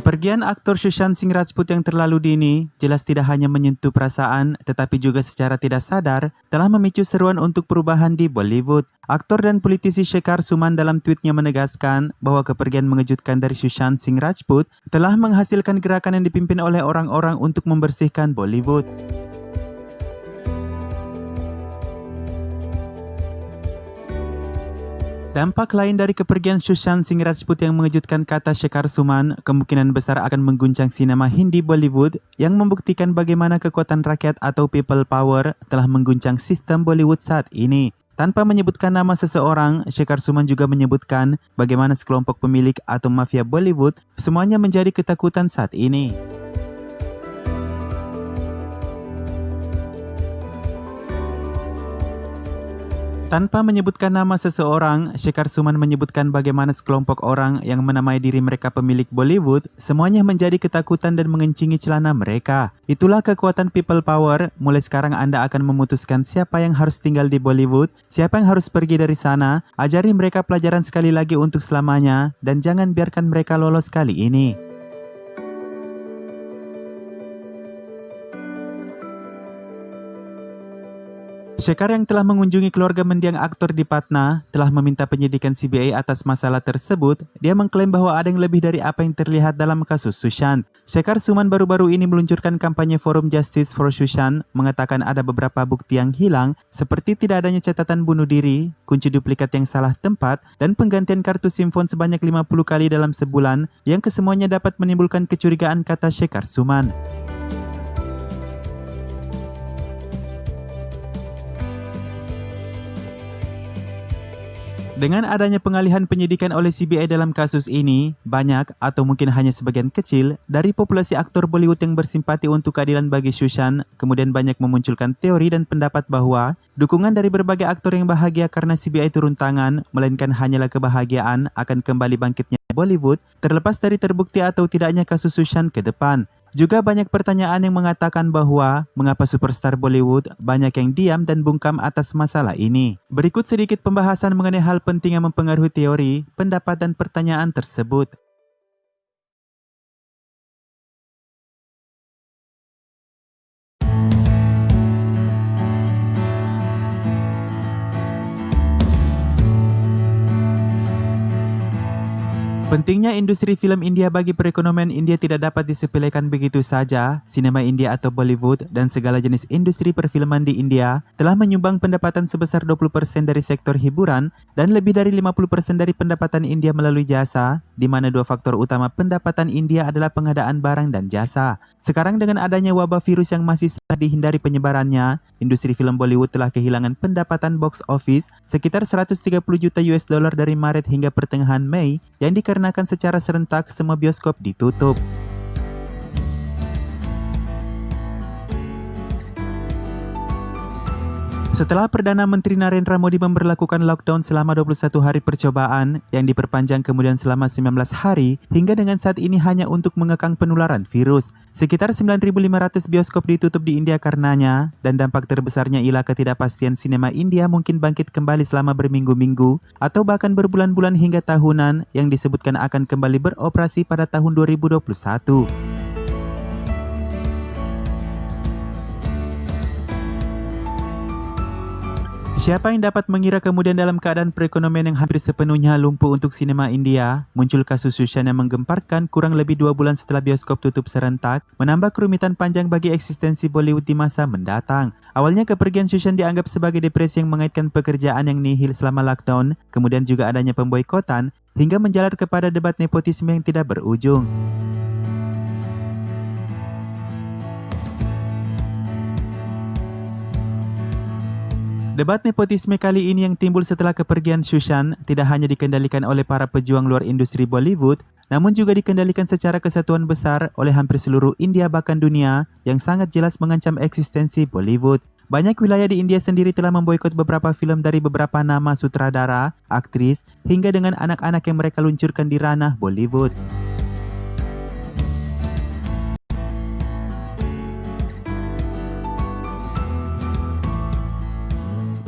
Kepergian aktor Sushant Singh Rajput yang terlalu dini jelas tidak hanya menyentuh perasaan, tetapi juga secara tidak sadar telah memicu seruan untuk perubahan di Bollywood. Aktor dan politisi Shekhar Suman dalam tweetnya menegaskan bahwa kepergian mengejutkan dari Sushant Singh Rajput telah menghasilkan gerakan yang dipimpin oleh orang-orang untuk membersihkan Bollywood. Dampak lain dari kepergian Sushant Singh Rajput yang mengejutkan, kata Shekhar Suman, kemungkinan besar akan mengguncang sinema Hindi Bollywood yang membuktikan bagaimana kekuatan rakyat atau people power telah mengguncang sistem Bollywood saat ini. Tanpa menyebutkan nama seseorang, Shekhar Suman juga menyebutkan bagaimana sekelompok pemilik atau mafia Bollywood semuanya menjadi ketakutan saat ini. Tanpa menyebutkan nama seseorang, Shekhar Suman menyebutkan bagaimana sekelompok orang yang menamai diri mereka pemilik Bollywood semuanya menjadi ketakutan dan mengencingi celana mereka. Itulah kekuatan people power. Mulai sekarang Anda akan memutuskan siapa yang harus tinggal di Bollywood, siapa yang harus pergi dari sana. Ajari mereka pelajaran sekali lagi untuk selamanya, dan jangan biarkan mereka lolos kali ini. Shekhar yang telah mengunjungi keluarga mendiang aktor di Patna telah meminta penyidikan CBI atas masalah tersebut. Dia mengklaim bahwa ada yang lebih dari apa yang terlihat dalam kasus Sushant. Shekhar Suman baru-baru ini meluncurkan kampanye Forum Justice for Sushant, mengatakan ada beberapa bukti yang hilang, seperti tidak adanya catatan bunuh diri, kunci duplikat yang salah tempat, dan penggantian kartu SIM phone sebanyak 50 kali dalam sebulan, yang kesemuanya dapat menimbulkan kecurigaan, kata Shekhar Suman. Dengan adanya pengalihan penyidikan oleh CBI dalam kasus ini, banyak atau mungkin hanya sebagian kecil dari populasi aktor Bollywood yang bersimpati untuk keadilan bagi Sushant kemudian banyak memunculkan teori dan pendapat bahwa dukungan dari berbagai aktor yang bahagia karena CBI turun tangan, melainkan hanyalah kebahagiaan akan kembali bangkitnya Bollywood, terlepas dari terbukti atau tidaknya kasus Sushant ke depan. Juga banyak pertanyaan yang mengatakan bahwa mengapa superstar Bollywood banyak yang diam dan bungkam atas masalah ini. Berikut sedikit pembahasan mengenai hal penting yang mempengaruhi teori, pendapat dan pertanyaan tersebut. Pentingnya industri film India bagi perekonomian India tidak dapat disepelekan begitu saja. Sinema India atau Bollywood dan segala jenis industri perfilman di India telah menyumbang pendapatan sebesar 20% dari sektor hiburan dan lebih dari 50% dari pendapatan India melalui jasa, di mana dua faktor utama pendapatan India adalah pengadaan barang dan jasa. Sekarang dengan adanya wabah virus yang masih sangat dihindari penyebarannya, industri film Bollywood telah kehilangan pendapatan box office sekitar 130 juta US dollar dari Maret hingga pertengahan Mei yang dikarenakan secara serentak semua bioskop ditutup. Setelah Perdana Menteri Narendra Modi memberlakukan lockdown selama 21 hari percobaan yang diperpanjang kemudian selama 19 hari hingga dengan saat ini hanya untuk mengekang penularan virus. Sekitar 9.500 bioskop ditutup di India karenanya, dan dampak terbesarnya ialah ketidakpastian sinema India mungkin bangkit kembali selama berminggu-minggu atau bahkan berbulan-bulan hingga tahunan yang disebutkan akan kembali beroperasi pada tahun 2021. Siapa yang dapat mengira kemudian dalam keadaan perekonomian yang hampir sepenuhnya lumpuh untuk sinema India, muncul kasus Sushant yang menggemparkan kurang lebih 2 bulan setelah bioskop tutup serentak, menambah kerumitan panjang bagi eksistensi Bollywood di masa mendatang. Awalnya kepergian Sushant dianggap sebagai depresi yang mengaitkan pekerjaan yang nihil selama lockdown, kemudian juga adanya pemboikotan, hingga menjalar kepada debat nepotisme yang tidak berujung. Debat nepotisme kali ini yang timbul setelah kepergian Sushant tidak hanya dikendalikan oleh para pejuang luar industri Bollywood, namun juga dikendalikan secara kesatuan besar oleh hampir seluruh India bahkan dunia yang sangat jelas mengancam eksistensi Bollywood. Banyak wilayah di India sendiri telah memboikot beberapa film dari beberapa nama sutradara, aktris, hingga dengan anak-anak yang mereka luncurkan di ranah Bollywood.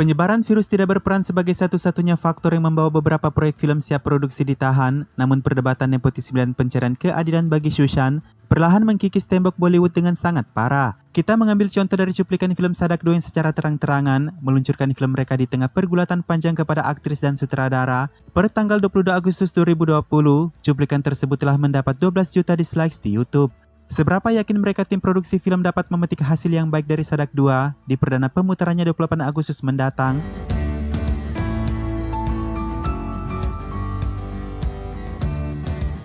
Penyebaran virus tidak berperan sebagai satu-satunya faktor yang membawa beberapa proyek film siap produksi ditahan, namun perdebatan nepotisme dan pencarian keadilan bagi Sushan perlahan mengkikis tembok Bollywood dengan sangat parah. Kita mengambil contoh dari cuplikan film Sadak 2 yang secara terang-terangan meluncurkan film mereka di tengah pergulatan panjang kepada aktris dan sutradara. Per tanggal 22 Agustus 2020, cuplikan tersebut telah mendapat 12 juta dislikes di YouTube. Seberapa yakin mereka tim produksi film dapat memetik hasil yang baik dari Sadak 2 di perdana pemutarannya 28 Agustus mendatang?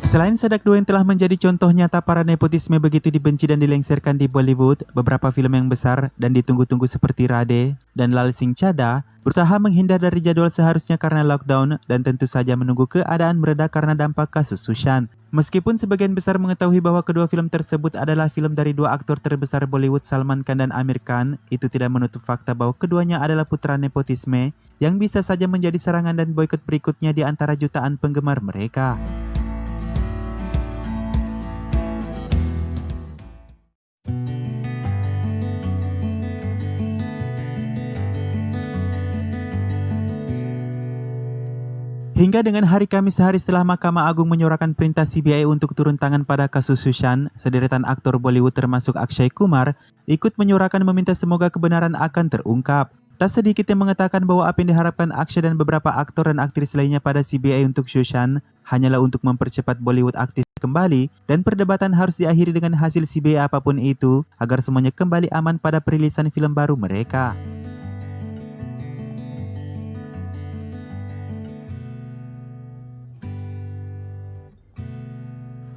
Selain Sadak 2 yang telah menjadi contoh nyata para nepotisme begitu dibenci dan dilengsarkan di Bollywood, beberapa film yang besar dan ditunggu-tunggu seperti Radhe dan Lal Singh Chaddha berusaha menghindar dari jadwal seharusnya karena lockdown dan tentu saja menunggu keadaan mereda karena dampak kasus Sushan. Meskipun sebagian besar mengetahui bahwa kedua film tersebut adalah film dari dua aktor terbesar Bollywood Salman Khan dan Aamir Khan, itu tidak menutup fakta bahwa keduanya adalah putra nepotisme yang bisa saja menjadi serangan dan boikot berikutnya di antara jutaan penggemar mereka. Hingga dengan hari Kamis sehari setelah Mahkamah Agung menyuarakan perintah CBI untuk turun tangan pada kasus Sushan, sederetan aktor Bollywood termasuk Akshay Kumar ikut menyuarakan meminta semoga kebenaran akan terungkap. Tak sedikit yang mengatakan bahwa apa yang diharapkan Akshay dan beberapa aktor dan aktris lainnya pada CBI untuk Sushan hanyalah untuk mempercepat Bollywood aktif kembali dan perdebatan harus diakhiri dengan hasil CBI apapun itu agar semuanya kembali aman pada perilisan film baru mereka.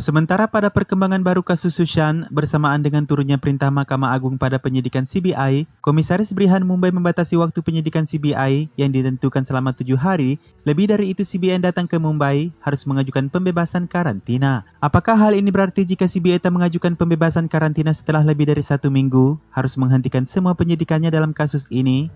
Sementara pada perkembangan baru kasus Sushan, bersamaan dengan turunnya perintah Mahkamah Agung pada penyidikan CBI, Komisaris Brihan Mumbai membatasi waktu penyidikan CBI yang ditentukan selama 7 hari. Lebih dari itu, CBI yang datang ke Mumbai harus mengajukan pembebasan karantina. Apakah hal ini berarti jika CBI tak mengajukan pembebasan karantina setelah lebih dari 1 minggu, harus menghentikan semua penyidikannya dalam kasus ini?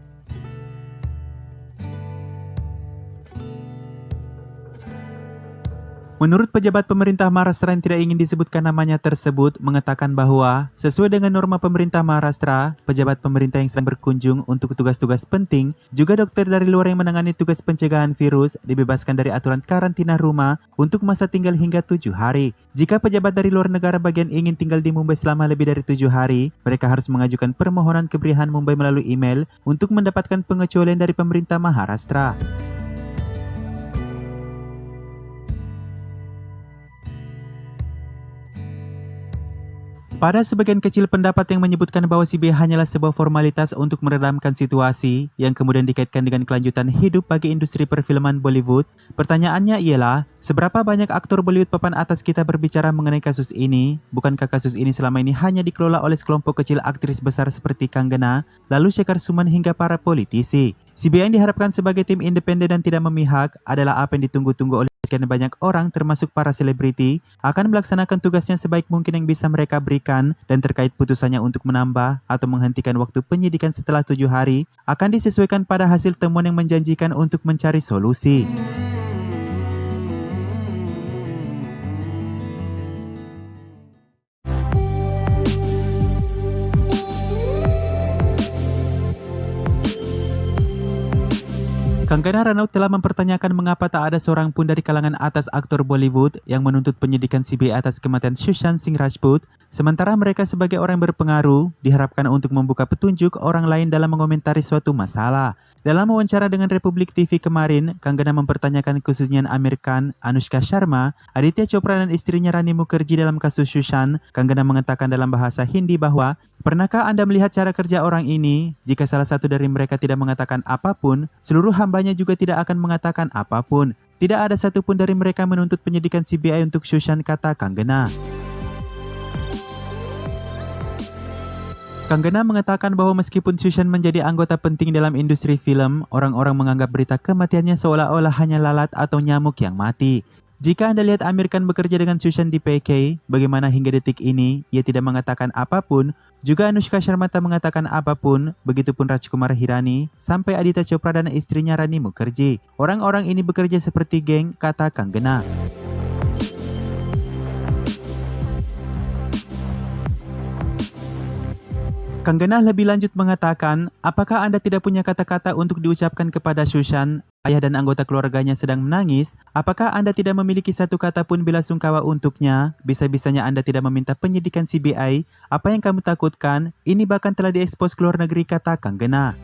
Menurut pejabat pemerintah Maharashtra yang tidak ingin disebutkan namanya tersebut, mengatakan bahwa sesuai dengan norma pemerintah Maharashtra, pejabat pemerintah yang sedang berkunjung untuk tugas-tugas penting, juga dokter dari luar yang menangani tugas pencegahan virus, dibebaskan dari aturan karantina rumah untuk masa tinggal hingga 7 hari. Jika pejabat dari luar negara bagian ingin tinggal di Mumbai selama lebih dari 7 hari, mereka harus mengajukan permohonan ke Brihan Mumbai melalui email untuk mendapatkan pengecualian dari pemerintah Maharashtra. Pada sebagian kecil pendapat yang menyebutkan bahwa CBI hanyalah sebuah formalitas untuk meredamkan situasi yang kemudian dikaitkan dengan kelanjutan hidup bagi industri perfilman Bollywood, pertanyaannya ialah, seberapa banyak aktor Bollywood papan atas kita berbicara mengenai kasus ini? Bukankah kasus ini selama ini hanya dikelola oleh sekelompok kecil aktris besar seperti Kangana, lalu Shekhar Suman hingga para politisi? CBI yang diharapkan sebagai tim independen dan tidak memihak adalah apa yang ditunggu-tunggu oleh sekian banyak orang termasuk para selebriti akan melaksanakan tugasnya sebaik mungkin yang bisa mereka berikan, dan terkait putusannya untuk menambah atau menghentikan waktu penyidikan setelah 7 hari akan disesuaikan pada hasil temuan yang menjanjikan untuk mencari solusi. Kangana Ranaut telah mempertanyakan mengapa tak ada seorang pun dari kalangan atas aktor Bollywood yang menuntut penyidikan CBI atas kematian Sushan Singh Rajput, sementara mereka sebagai orang berpengaruh diharapkan untuk membuka petunjuk orang lain dalam mengomentari suatu masalah. Dalam wawancara dengan Republik TV kemarin, Kangana mempertanyakan kesunyian Aamir Khan, Anushka Sharma, Aditya Chopra dan istrinya Rani Mukherjee dalam kasus Sushan. Kangana mengatakan dalam bahasa Hindi bahwa, "Pernahkah Anda melihat cara kerja orang ini? Jika salah satu dari mereka tidak mengatakan apapun, seluruh hambanya juga tidak akan mengatakan apapun. Tidak ada satupun dari mereka menuntut penyidikan CBI untuk Sushan," kata Kangana. Kangana mengatakan bahwa meskipun Sushan menjadi anggota penting dalam industri film, orang-orang menganggap berita kematiannya seolah-olah hanya lalat atau nyamuk yang mati. Jika Anda lihat Aamir Khan bekerja dengan Sushan di PK, bagaimana hingga detik ini ia tidak mengatakan apapun, juga Anushka Sharma tak mengatakan apapun, begitupun Rajkumar Hirani, sampai Aditya Chopra dan istrinya Rani Mukherjee. Orang-orang ini bekerja seperti geng, kata Kangana. Kanggana lebih lanjut mengatakan, apakah Anda tidak punya kata-kata untuk diucapkan kepada Sushan? Ayah dan anggota keluarganya sedang menangis. Apakah Anda tidak memiliki satu kata pun bela sungkawa untuknya? Bisa-bisanya Anda tidak meminta penyidikan CBI. Apa yang kamu takutkan? Ini bahkan telah diekspos ke luar negeri, kata Kanggana.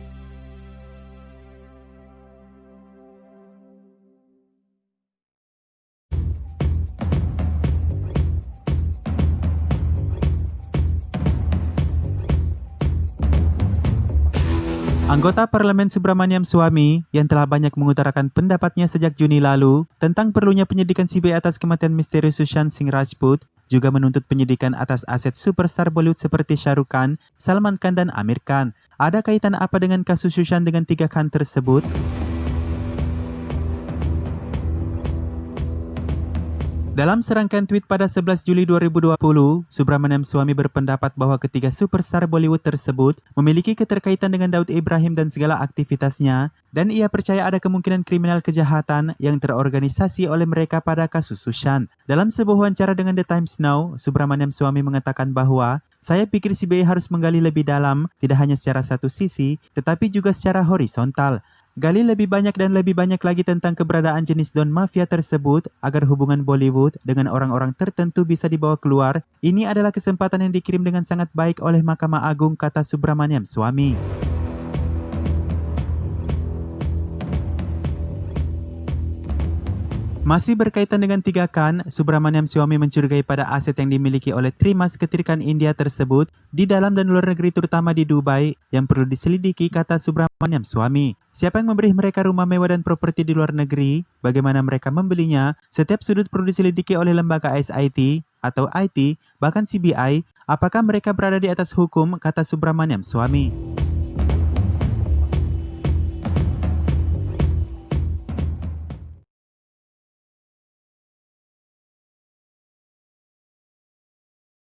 Anggota Parlemen Subramaniam Swamy yang telah banyak mengutarakan pendapatnya sejak Juni lalu tentang perlunya penyidikan CBI atas kematian misterius Sushant Singh Rajput juga menuntut penyidikan atas aset superstar Bollywood seperti Shah Rukh Khan, Salman Khan, dan Amir Khan. Ada kaitan apa dengan kasus Sushant dengan 3 Khan tersebut? Dalam serangkaian tweet pada 11 Juli 2020, Subramaniam Swamy berpendapat bahwa ketiga superstar Bollywood tersebut memiliki keterkaitan dengan Daud Ibrahim dan segala aktivitasnya, dan ia percaya ada kemungkinan kriminal kejahatan yang terorganisasi oleh mereka pada kasus Sushant. Dalam sebuah wawancara dengan The Times Now, Subramaniam Swamy mengatakan bahwa saya pikir CBI harus menggali lebih dalam, tidak hanya secara satu sisi, tetapi juga secara horizontal. Gali lebih banyak dan lebih banyak lagi tentang keberadaan jenis Don Mafia tersebut agar hubungan Bollywood dengan orang-orang tertentu bisa dibawa keluar. Ini adalah kesempatan yang dikirim dengan sangat baik oleh Mahkamah Agung, kata Subramaniam Swamy. Masih berkaitan dengan 3 Khan, Subramaniam Swamy mencurigai pada aset yang dimiliki oleh Trimas Ketirkan India tersebut di dalam dan luar negeri terutama di Dubai yang perlu diselidiki, kata Subramaniam Swamy. Siapa yang memberi mereka rumah mewah dan properti di luar negeri? Bagaimana mereka membelinya? Setiap sudut perlu diselidiki oleh lembaga SIT atau IT, bahkan CBI. Apakah mereka berada di atas hukum, kata Subramaniam Swamy.